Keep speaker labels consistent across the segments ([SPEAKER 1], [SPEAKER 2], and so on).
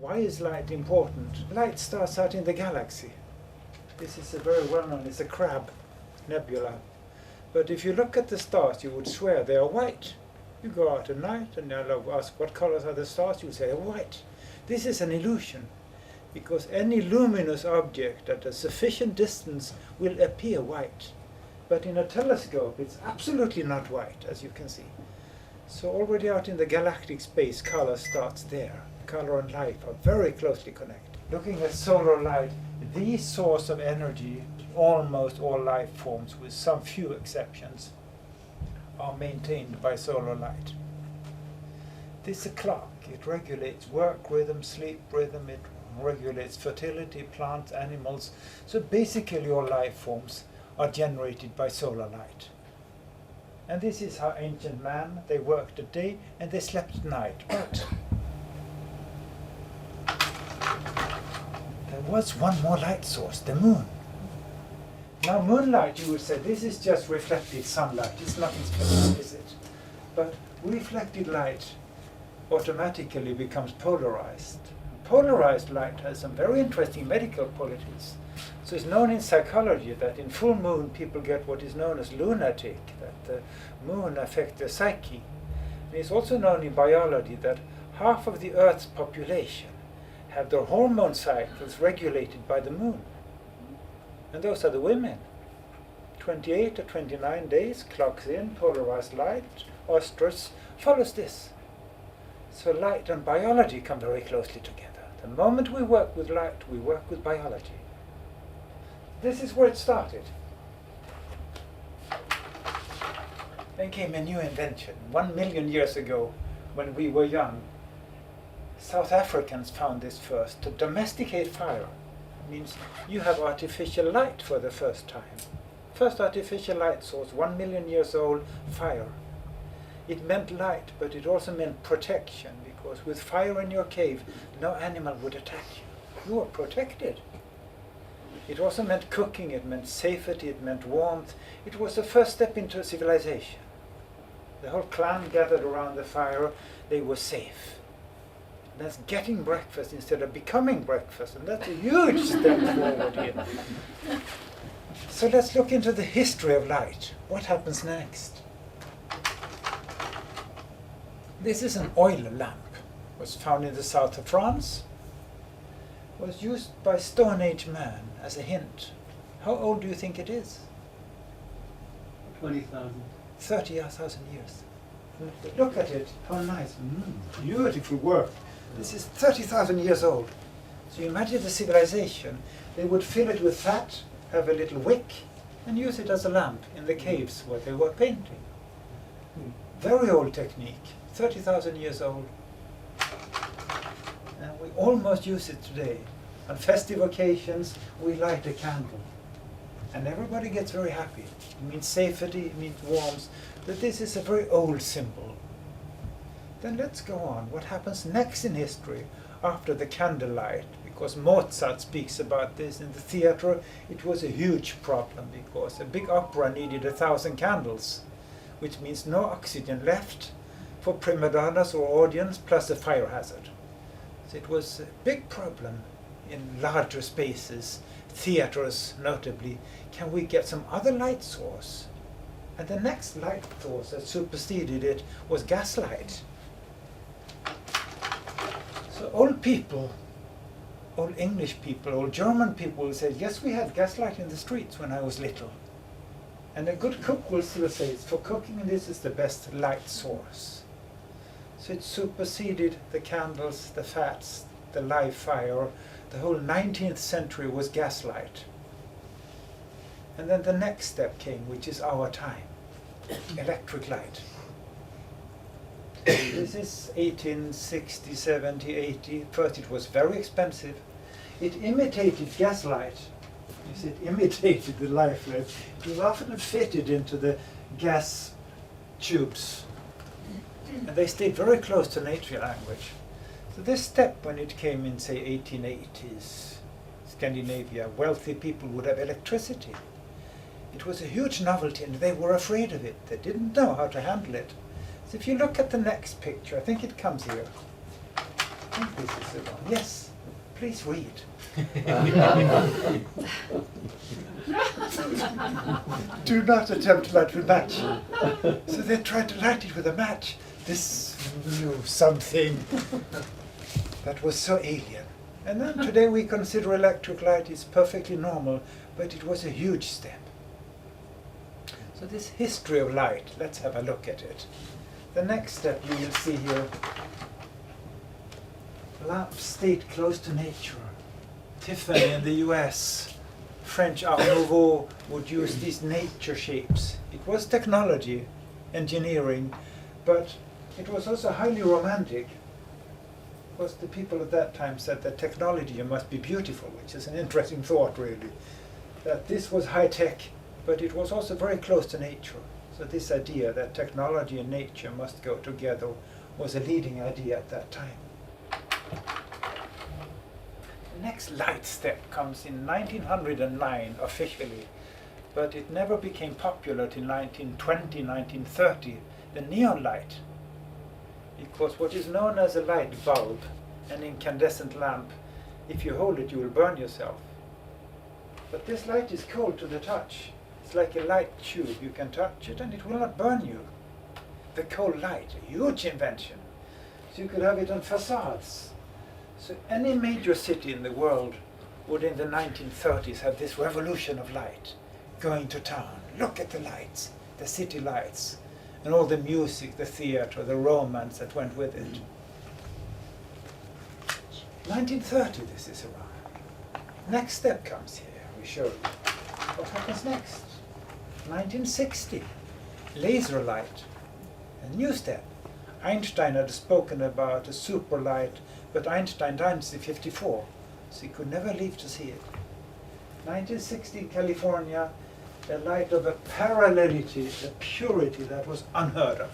[SPEAKER 1] Why is light important? Light starts out in the galaxy. This is a very well known, it's a Crab nebula. But if you look at the stars, you would swear they are white. You go out at night and you'll ask what colors are the stars, you say they're white. This is an illusion, because any luminous object at a sufficient distance will appear white. But in a telescope, it's absolutely not white, as you can see. So already out in the galactic space, color starts there. Color and light are very closely connected. Looking at solar light, the source of energy, almost all life forms, with some few exceptions, are maintained by solar light. This is a clock. It regulates work rhythm, sleep rhythm, it regulates fertility, plants, animals. So basically all life forms are generated by solar light. And this is how ancient man, they worked at day and they slept at night. But there was one more light source, the moon. Now moonlight, you would say, this is just reflected sunlight. It's nothing special, is it? But reflected light automatically becomes polarized. Polarized light has some very interesting medical qualities. So it's known in psychology that in full moon people get what is known as lunatic, that the moon affects the psyche. And it's also known in biology that half of the Earth's population have their hormone cycles regulated by the moon. And those are the women. 28 to 29 days, clocks in, polarized light, oestrus follows this. So light and biology come very closely together. The moment we work with light, we work with biology. This is where it started. Then came a new invention. 1 million years ago, when we were young, South Africans found this first, to domesticate fire. It means you have artificial light for the first time. First artificial light source, 1 million years old, fire. It meant light, but it also meant protection, because with fire in your cave, no animal would attack you. You were protected. It also meant cooking, it meant safety, it meant warmth. It was the first step into civilization. The whole clan gathered around the fire, they were safe. That's getting breakfast instead of becoming breakfast, and that's a huge step forward here. So let's look into the history of light. What happens next? This is an oil lamp. It was found in the south of France. It was used by Stone Age man as a hint. How old do you think it is?
[SPEAKER 2] 20,000.
[SPEAKER 1] 30,000 years. Look at it, how nice. Beautiful work. This is 30,000 years old. So you imagine the civilization. They would fill it with fat, have a little wick, and use it as a lamp in the caves where they were painting. Very old technique, 30,000 years old. And we almost use it today. On festive occasions, we light a candle. And everybody gets very happy. It means safety, it means warmth. But this is a very old symbol. Then let's go on. What happens next in history after the candlelight? Because Mozart speaks about this in the theater. It was a huge problem because a big opera needed 1,000 candles, which means no oxygen left for prima donnas or audience, plus a fire hazard. So it was a big problem in larger spaces, theaters notably. Can we get some other light source? And the next light source that superseded it was gaslight. So old people, old English people, old German people will say, yes, we had gaslight in the streets when I was little. And a good cook will still say, for cooking this is the best light source. So it superseded the candles, the fats, the live fire. The whole 19th century was gaslight. And then the next step came, which is our time, electric light. This is 1860, 70, 80. First it was very expensive. It imitated gaslight. You see, it imitated the life light. It was often fitted into the gas tubes. And they stayed very close to nature language. So this step, when it came in, say, 1880s, Scandinavia, wealthy people would have electricity. It was a huge novelty and they were afraid of it. They didn't know how to handle it. So if you look at the next picture, I think it comes here. think this is the one. Yes, please read. Do not attempt to light with match. So they tried to light it with a match. This knew something that was so alien. And then today we consider electric light is perfectly normal, but it was a huge step. So this history of light, let's have a look at it. The next step you will see here, lamps stayed close to nature. Tiffany in the US, French Art Nouveau would use these nature shapes. It was technology, engineering, but it was also highly romantic. Because the people at that time said that technology must be beautiful, which is an interesting thought really. That this was high tech, but it was also very close to nature. So this idea that technology and nature must go together was a leading idea at that time. The next light step comes in 1909 officially, but it never became popular till 1920, 1930, the neon light. Because what is known as a light bulb, an incandescent lamp, if you hold it you will burn yourself. But this light is cold to the touch. It's like a light tube. You can touch it and it will not burn you. The cold light, a huge invention. So you could have it on facades. So any major city in the world would in the 1930s have this revolution of light. Going to town, look at the lights, the city lights, and all the music, the theater, the romance that went with it. 1930 this is around. Next step comes here, we show you. What happens next? 1960, laser light, a new step. Einstein had spoken about a super light, but Einstein died in 1954, so he could never live to see it. 1960 in California, a light of a parallelity, a purity that was unheard of.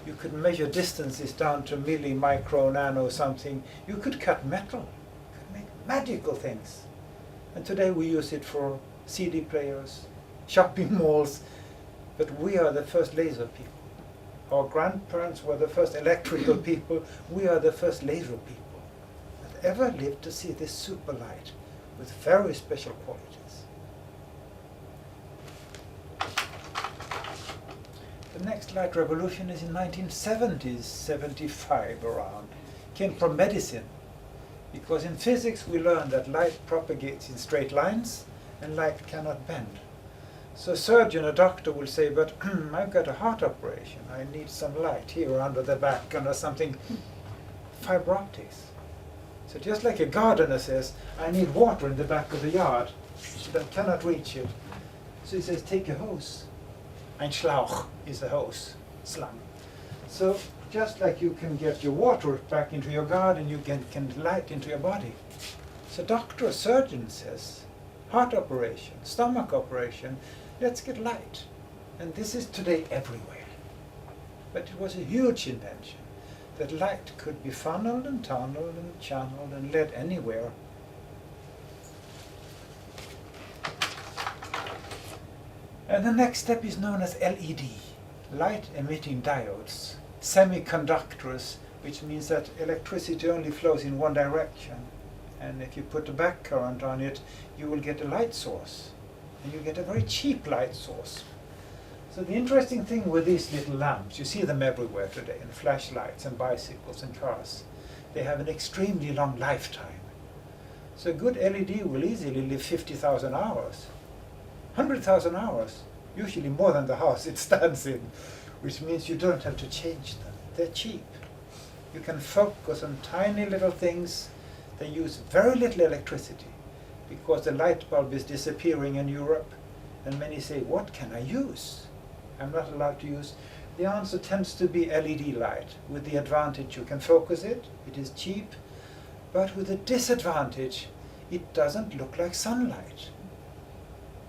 [SPEAKER 1] You could measure distances down to milli, micro, nano something. You could cut metal. You could make magical things. And today we use it for CD players, shopping malls, but we are the first laser people. Our grandparents were the first electrical people. We are the first laser people that ever lived to see this super light with very special qualities. The next light revolution is in 1970s, 75 around. Came from medicine, because in physics we learned that light propagates in straight lines and light cannot bend. So a surgeon, a doctor will say, but I've got a heart operation, I need some light here under the back or something. Fiber optics. So just like a gardener says, I need water in the back of the yard, but cannot reach it. So he says, take a hose. Ein Schlauch is a hose, slang. So just like you can get your water back into your garden, you can light into your body. So doctor, surgeon says, heart operation, stomach operation, let's get light. And this is today everywhere. But it was a huge invention, that light could be funneled and tunneled and channeled and led anywhere. And the next step is known as LED, light-emitting diodes, semiconductors, which means that electricity only flows in one direction. And if you put a back current on it, you will get a light source. And you get a very cheap light source. So the interesting thing with these little lamps, you see them everywhere today, in flashlights and bicycles and cars. They have an extremely long lifetime. So a good LED will easily live 50,000 hours. 100,000 hours, usually more than the house it stands in, which means you don't have to change them. They're cheap. You can focus on tiny little things. They use very little electricity because the light bulb is disappearing in Europe. And many say, what can I use? I'm not allowed to use. The answer tends to be LED light, with the advantage you can focus it, it is cheap, but with the disadvantage, it doesn't look like sunlight.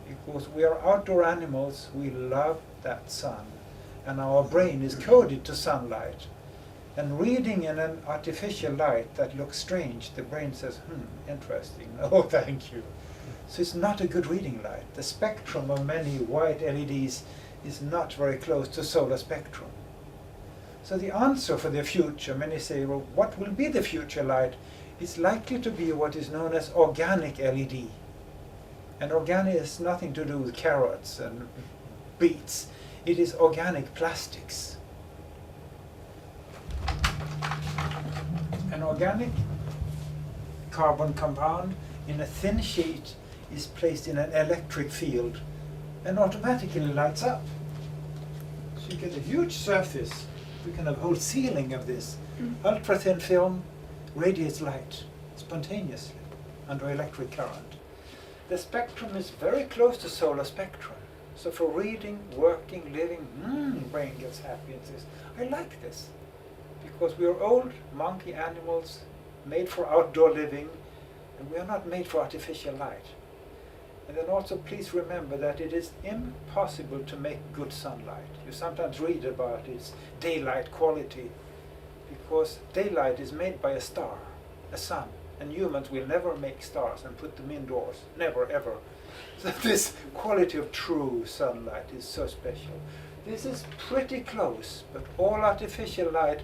[SPEAKER 1] Because we are outdoor animals, we love that sun, and our brain is coded to sunlight. And reading in an artificial light that looks strange, the brain says, interesting, oh thank you. So it's not a good reading light. The spectrum of many white LEDs is not very close to solar spectrum. So the answer for the future, many say, well, what will be the future light? It's likely to be what is known as organic LED. And organic has nothing to do with carrots and beets. It is organic plastics. An organic carbon compound in a thin sheet is placed in an electric field and automatically lights up. So you get a huge surface. You can have a whole ceiling of this. Ultra-thin film radiates light spontaneously under electric current. The spectrum is very close to solar spectrum. So for reading, working, living, brain gets happy and says, I like this. Because we are old monkey animals made for outdoor living, and we are not made for artificial light. And then also please remember that it is impossible to make good sunlight. You sometimes read about its daylight quality, because daylight is made by a star, a sun, and humans will never make stars and put them indoors, never ever. So this quality of true sunlight is so special. This is pretty close, but all artificial light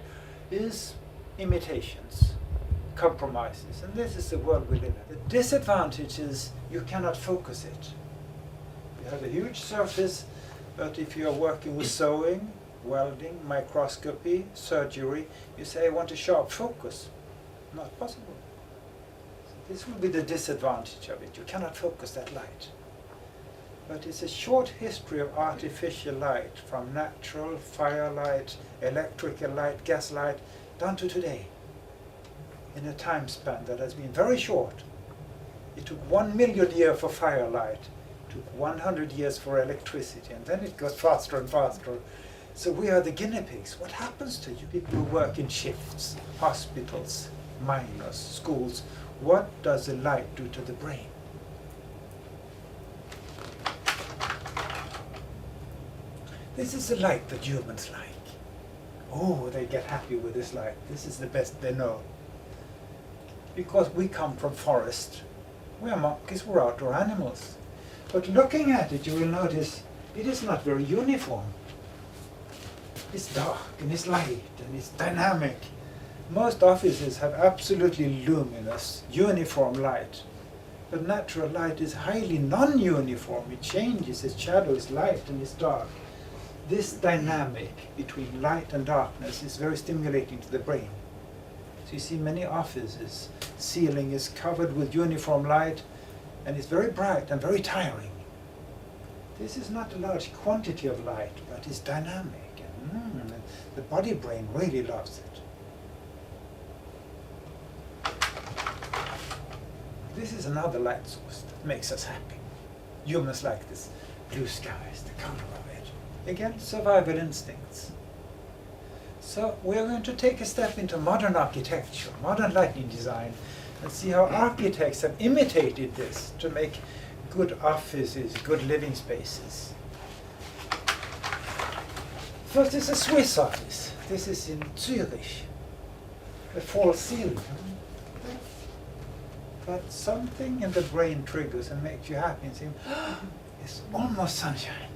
[SPEAKER 1] is imitations, compromises, and this is the world we live in. The disadvantage is you cannot focus it. You have a huge surface, but if you are working with sewing, welding, microscopy, surgery, you say, I want a sharp focus. Not possible. So this will be the disadvantage of it. You cannot focus that light. But it's a short history of artificial light, from natural, firelight, electrical light, gas light, down to today, in a time span that has been very short. It took 1 million years for firelight, it took 100 years for electricity, and then it got faster and faster. So we are the guinea pigs. What happens to you? People who work in shifts, hospitals, miners, schools, what does the light do to the brain? This is the light that humans like. Oh, they get happy with this light. This is the best they know. Because we come from forest. We are monkeys, we're outdoor animals. But looking at it, you will notice it is not very uniform. It's dark, and it's light, and it's dynamic. Most offices have absolutely luminous, uniform light. But natural light is highly non-uniform. It changes, its shadow is light and it's dark. This dynamic between light and darkness is very stimulating to the brain. So you see many offices, ceiling is covered with uniform light, and it's very bright and very tiring. This is not a large quantity of light, but it's dynamic. And the body brain really loves it. This is another light source that makes us happy. Humans like this. Blue skies, the color of it. Again, survival instincts. So we're going to take a step into modern architecture, modern lighting design, and see how architects have imitated this to make good offices, good living spaces. First is a Swiss office. This is in Zurich. A false ceiling. But something in the brain triggers and makes you happy and say, it's almost sunshine.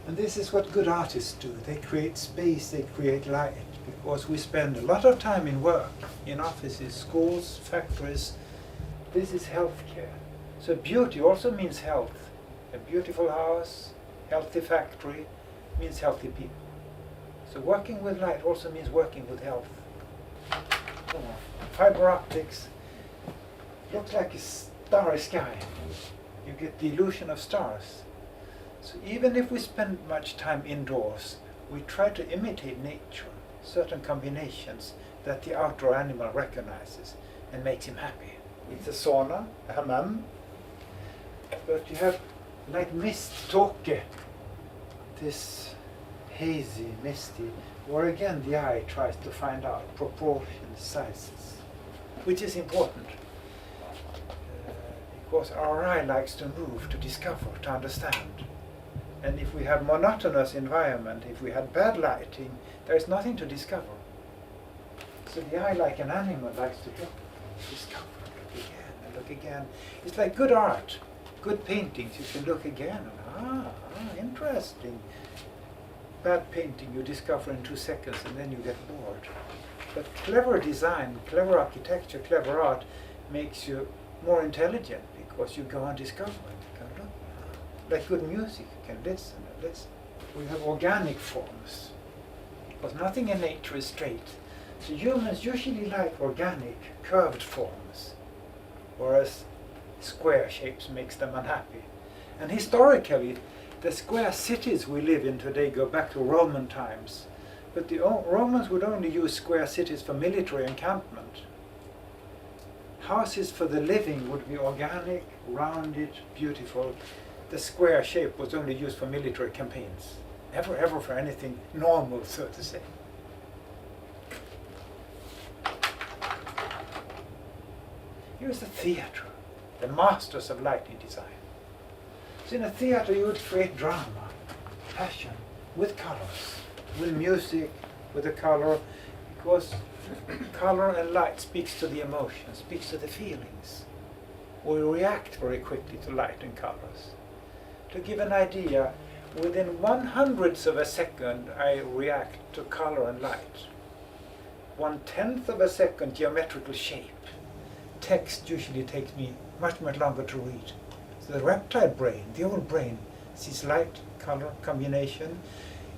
[SPEAKER 1] And this is what good artists do. They create space, they create light, because we spend a lot of time in work, in offices, schools, factories. This is healthcare. So beauty also means health. A beautiful house, healthy factory, means healthy people. So working with light also means working with health. Fiber optics looks like a starry sky. You get the illusion of stars. So even if we spend much time indoors, we try to imitate nature, certain combinations that the outdoor animal recognizes and makes him happy. It's a sauna, a hammam, but you have like mist, tåke, this hazy, misty, where again the eye tries to find out proportions, sizes, which is important. Because our eye likes to move, to discover, to understand. And if we have monotonous environment, if we had bad lighting, there is nothing to discover. So the eye, like an animal, likes to look, discover, look again, and look again. It's like good art, good paintings. You can look again, and interesting. bad painting you discover in 2 seconds and then you get bored. But clever design, clever architecture, clever art makes you more intelligent because you go on discovering. You can look. Like good music, you can listen and listen. We have organic forms because nothing in nature is straight. So humans usually like organic, curved forms, whereas square shapes makes them unhappy. And historically, the square cities we live in today go back to Roman times. But the Romans would only use square cities for military encampment. Houses for the living would be organic, rounded, beautiful. The square shape was only used for military campaigns. Ever for anything normal, so to say. Here's the theatre, the masters of lighting design. So in a theatre you would create drama, passion, with colors, with music, with the color, because color and light speaks to the emotions, speaks to the feelings. We react very quickly to light and colors. To give an idea, within 1/100th of a second I react to color and light. 1/10th of a second geometrical shape. Text usually takes me much longer to read. So the reptile brain, the old brain, sees light, color combination.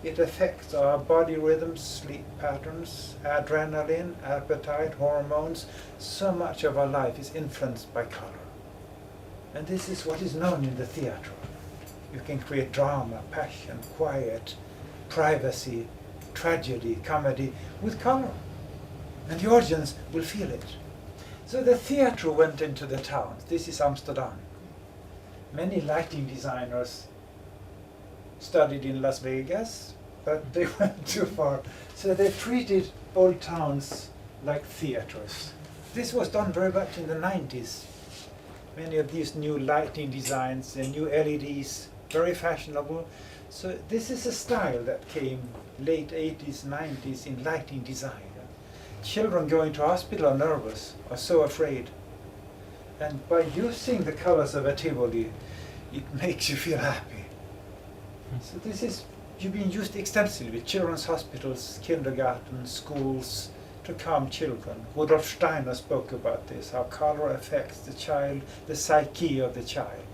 [SPEAKER 1] It affects our body rhythms, sleep patterns, adrenaline, appetite, hormones. So much of our life is influenced by color. And this is what is known in the theatre. You can create drama, passion, quiet, privacy, tragedy, comedy with color. And the audience will feel it. So the theatre went into the towns. This is Amsterdam. Many lighting designers studied in Las Vegas, but they went too far. So they treated old towns like theatres. This was done very much in the 90s. Many of these new lighting designs and new LEDs, very fashionable. So this is a style that came late 80s, 90s in lighting design. Children going to hospital are nervous, are so afraid. And by using the colors of a Tivoli, it makes you feel happy. So this is being used extensively, children's hospitals, kindergarten, schools, to calm children. Rudolf Steiner spoke about this, how color affects the child, the psyche of the child,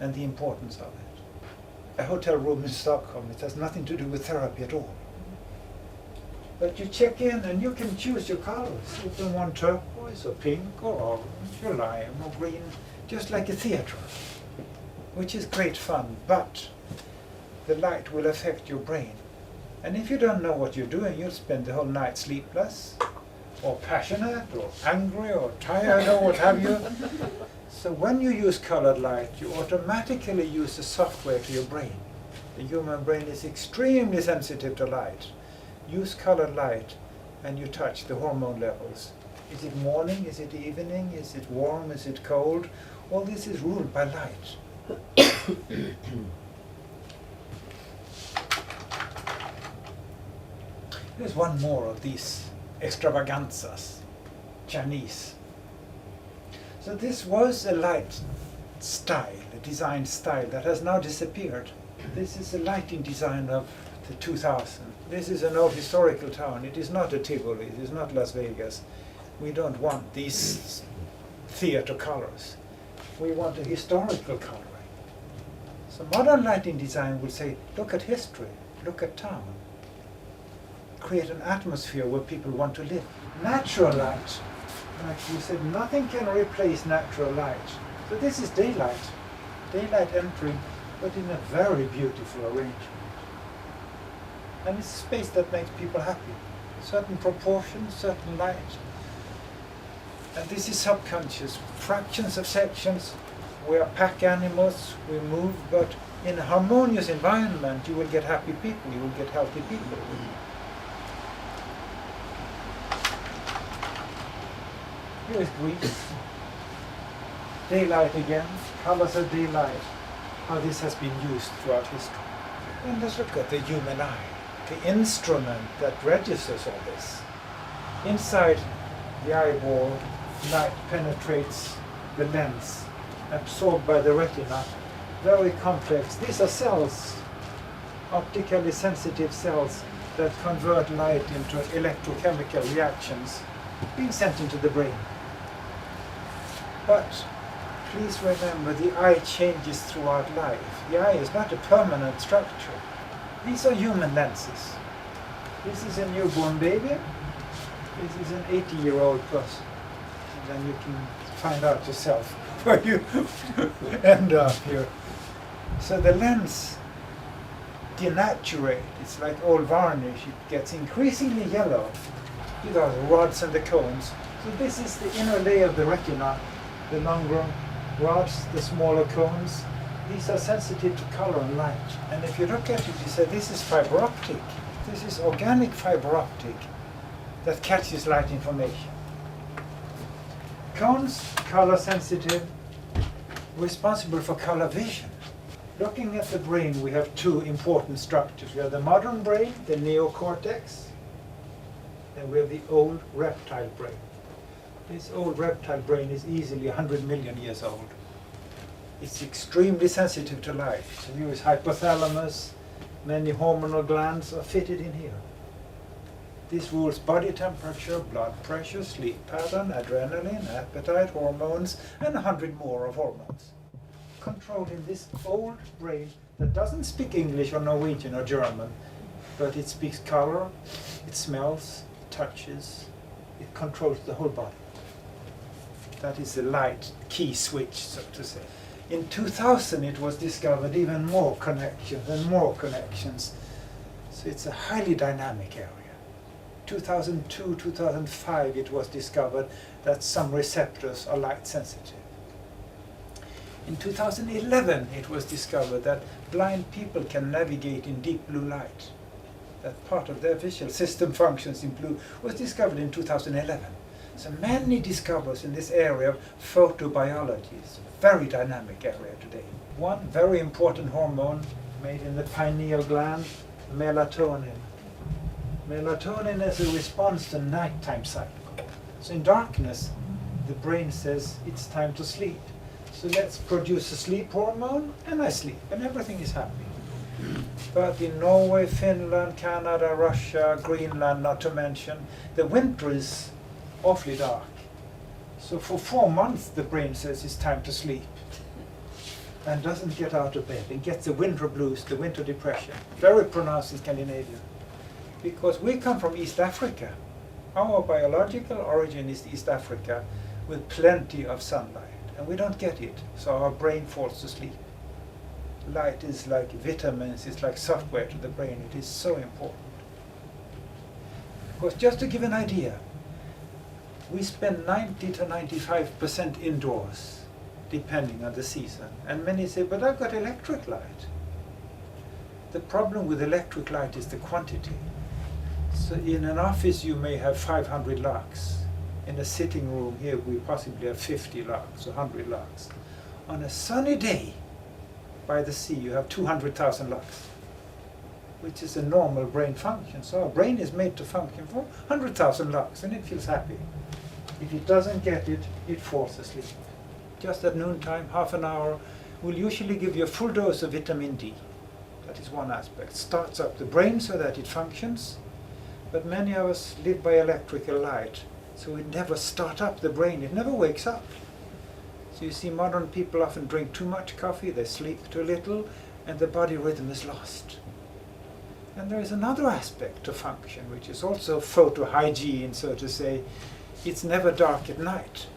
[SPEAKER 1] and the importance of it. A hotel room in Stockholm, it has nothing to do with therapy at all. But you check in and you can choose your colors. You don't want turquoise or pink or orange or lime or green, just like a theatre, which is great fun, but the light will affect your brain. And if you don't know what you're doing, you'll spend the whole night sleepless, or passionate, or angry, or tired, or what have you. So when you use colored light, you automatically use the software to your brain. The human brain is extremely sensitive to light. Use colored light and you touch the hormone levels. Is it morning? Is it evening? Is it warm? Is it cold? All this is ruled by light. There's one more of these extravaganzas, Chinese. So this was a light style, a design style that has now disappeared. This is a lighting design of the 2000. This is an old historical town. It is not a Tivoli. It is not Las Vegas. We don't want these theatre colors. We want a historical coloring. So modern lighting design would say, look at history, look at town. Create an atmosphere where people want to live. Natural light, like you said, nothing can replace natural light. So this is daylight. Daylight entering, but in a very beautiful arrangement. And it's a space that makes people happy. Certain proportions, certain light. And this is subconscious. Fractions of sections. We are pack animals, we move, but in a harmonious environment you will get happy people, you will get healthy people. Here is Greece. Daylight again, colors of daylight. How this has been used throughout history. And let's look at the human eye. The instrument that registers all this. Inside the eyeball, light penetrates the lens, absorbed by the retina. Very complex. These are cells optically sensitive cells that convert light into electrochemical reactions being sent into the brain. But please remember, the eye changes throughout life. The eye is not a permanent structure. These are human lenses. This is a newborn baby. This is an 80-year-old person. And then you can find out yourself where you end up here. So the lens denaturates. It's like old varnish. It gets increasingly yellow. These are the rods and the cones. So this is the inner layer of the retina. The longer rods, the smaller cones. These are sensitive to color and light. And if you look at it, you say this is fiber optic. This is organic fiber optic that catches light information. Cones, color sensitive, responsible for color vision. Looking at the brain, we have two important structures. We have the modern brain, the neocortex, and we have the old reptile brain. This old reptile brain is easily 100 million years old. It's extremely sensitive to light. So here is hypothalamus, many hormonal glands are fitted in here. This rules body temperature, blood pressure, sleep pattern, adrenaline, appetite, hormones, and 100 more of hormones. Controlled in this old brain that doesn't speak English or Norwegian or German, but it speaks color, it smells, it touches, it controls the whole body. That is the light key switch, so to say. In 2000 it was discovered even more connections and more connections. So it's a highly dynamic area. 2002, 2005 it was discovered that some receptors are light sensitive. In 2011 it was discovered that blind people can navigate in deep blue light. That part of their visual system functions in blue was discovered in 2011. So many discoveries in this area of photobiology. It's a very dynamic area today. One very important hormone made in the pineal gland, melatonin. Melatonin is a response to nighttime cycle. So in darkness, the brain says it's time to sleep. So let's produce a sleep hormone, and I sleep, and everything is happy. But in Norway, Finland, Canada, Russia, Greenland, not to mention, the winter is awfully dark. So for 4 months the brain says it's time to sleep and doesn't get out of bed. It gets the winter blues, the winter depression, very pronounced in Scandinavia. Because we come from East Africa. Our biological origin is East Africa with plenty of sunlight. And we don't get it, so our brain falls to sleep. Light is like vitamins, it's like software to the brain. It is so important. Because just to give an idea, we spend 90 to 95% indoors, depending on the season. And many say, but I've got electric light. The problem with electric light is the quantity. So in an office you may have 500 lux. In a sitting room here we possibly have 50 lux or 100 lux. On a sunny day by the sea you have 200,000 lux, which is a normal brain function. So our brain is made to function for 100,000 lux and it feels happy. If it doesn't get it, it falls asleep. Just at noontime, half an hour, will usually give you a full dose of vitamin D. That is one aspect. Starts up the brain so that it functions. But many of us live by electrical light, so it never starts up the brain, it never wakes up. So you see modern people often drink too much coffee, they sleep too little, and the body rhythm is lost. And there is another aspect to function, which is also photohygiene, so to say. It's never dark at night.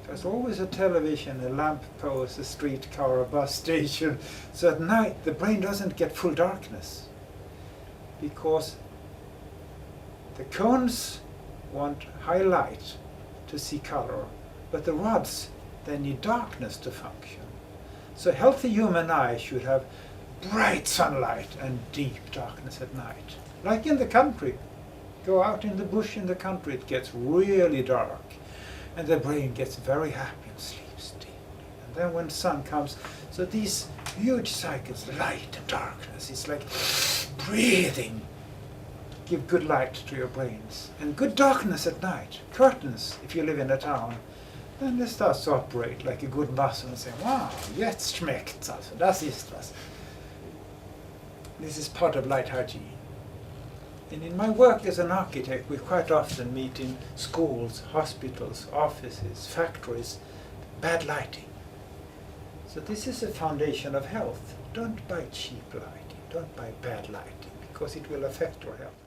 [SPEAKER 1] There's always a television, a lamp post, a streetcar, a bus station. So at night the brain doesn't get full darkness, because the cones want high light to see color, but the rods, they need darkness to function. So a healthy human eye should have bright sunlight and deep darkness at night. Like in the country. Go out in the bush in the country, it gets really dark, and the brain gets very happy and sleeps deeply. And then when sun comes, so these huge cycles, light and darkness, it's like breathing. Give good light to your brains. And good darkness at night. Curtains, if you live in a town. Then it starts to operate like a good muscle and say, wow, jetzt schmeckt's, also, das ist was. This is part of light hygiene. And in my work as an architect, we quite often meet in schools, hospitals, offices, factories, bad lighting. So this is a foundation of health. Don't buy cheap lighting, don't buy bad lighting, because it will affect your health.